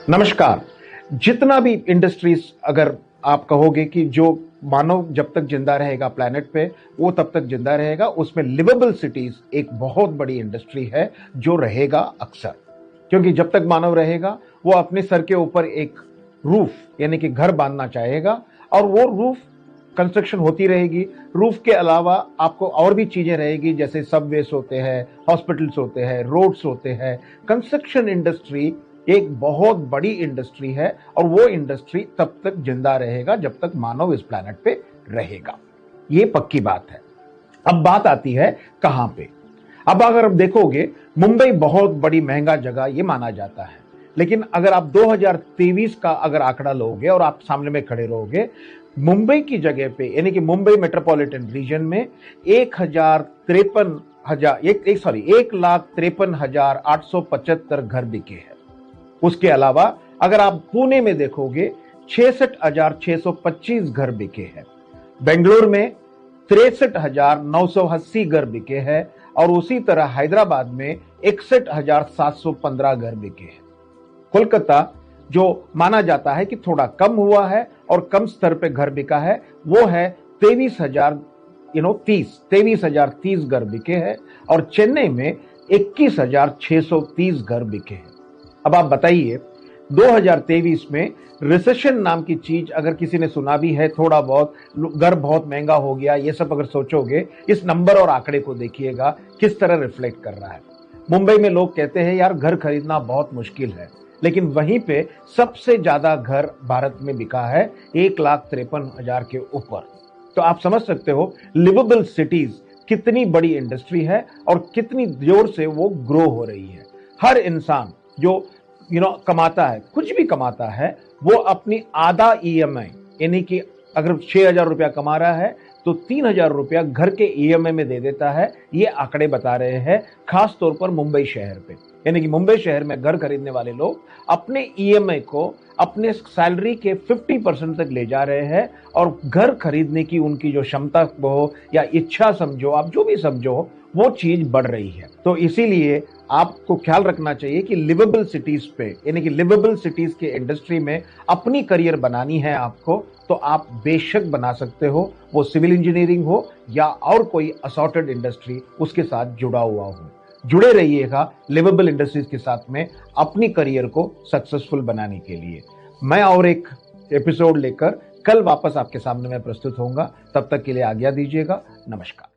नमस्कार। जितना भी इंडस्ट्रीज अगर आप कहोगे कि जो मानव जब तक जिंदा रहेगा प्लैनेट पे वो तब तक जिंदा रहेगा, उसमें लिवेबल सिटीज एक बहुत बड़ी इंडस्ट्री है जो रहेगा अक्सर। क्योंकि जब तक मानव रहेगा वो अपने सर के ऊपर एक रूफ यानी कि घर बांधना चाहेगा और वो रूफ कंस्ट्रक्शन होती रहेगी। रूफ के अलावा आपको और भी चीजें रहेगी, जैसे सबवेज होते हैं, हॉस्पिटल्स होते हैं, रोड्स होते हैं। कंस्ट्रक्शन इंडस्ट्री एक बहुत बड़ी इंडस्ट्री है और वो इंडस्ट्री तब तक जिंदा रहेगा जब तक मानव इस प्लैनेट पे रहेगा। ये पक्की बात है। अब बात आती है कहां पे। अब अगर आप देखोगे, मुंबई बहुत बड़ी महंगा जगह ये माना जाता है, लेकिन अगर आप 2023 का अगर आंकड़ा लोगे और आप सामने में खड़े रहोगे, मुंबई की जगह पे यानी कि मुंबई मेट्रोपॉलिटन रीजन में 1,53,875 घर बिके हैं। उसके अलावा अगर आप पुणे में देखोगे 66,625 घर बिके हैं। बेंगलोर में 63,980 घर बिके हैं और उसी तरह हैदराबाद में 61,715 घर बिके हैं। कोलकाता जो माना जाता है कि थोड़ा कम हुआ है और कम स्तर पे घर बिका है, वो है 23,030 घर बिके हैं और चेन्नई में 21,630 घर बिके हैं। अब आप बताइए, 2023 में रिसेशन नाम की चीज अगर किसी ने सुना भी है, थोड़ा बहुत, घर बहुत महंगा हो गया, ये सब अगर सोचोगे, इस नंबर और आंकड़े को देखिएगा किस तरह रिफ्लेक्ट कर रहा है। मुंबई में लोग कहते हैं यार घर खरीदना बहुत मुश्किल है, लेकिन वहीं पे सबसे ज्यादा घर भारत में बिका है 1,53,000 के ऊपर। तो आप समझ सकते हो लिवेबल सिटीज कितनी बड़ी इंडस्ट्री है और कितनी जोर से वो ग्रो हो रही है। हर इंसान जो कमाता है, कुछ भी कमाता है, वो अपनी आधा ईएमआई यानी कि अगर 6,000 रुपया कमा रहा है तो 3,000 रुपया घर के ईएमआई में दे देता है। ये आंकड़े बता रहे हैं, खास तौर पर मुंबई शहर पे। यानी कि मुंबई शहर में घर खरीदने वाले लोग अपने ईएमआई को अपने सैलरी के 50% तक ले जा रहे हैं और घर खरीदने की उनकी जो क्षमता हो या इच्छा समझो, आप जो भी समझो, वो चीज बढ़ रही है। तो इसीलिए आपको ख्याल रखना चाहिए कि लिवेबल सिटीज पे यानी कि लिवेबल सिटीज के इंडस्ट्री में अपनी करियर बनानी है आपको, तो आप बेशक बना सकते हो। वो सिविल इंजीनियरिंग हो या और कोई असॉर्टेड इंडस्ट्री उसके साथ जुड़ा हुआ हो। जुड़े रहिएगा लिवेबल इंडस्ट्रीज के साथ में अपनी करियर को सक्सेसफुल बनाने के लिए। मैं और एक एपिसोड लेकर कल वापस आपके सामने में प्रस्तुत होऊंगा। तब तक के लिए आज्ञा दीजिएगा। नमस्कार।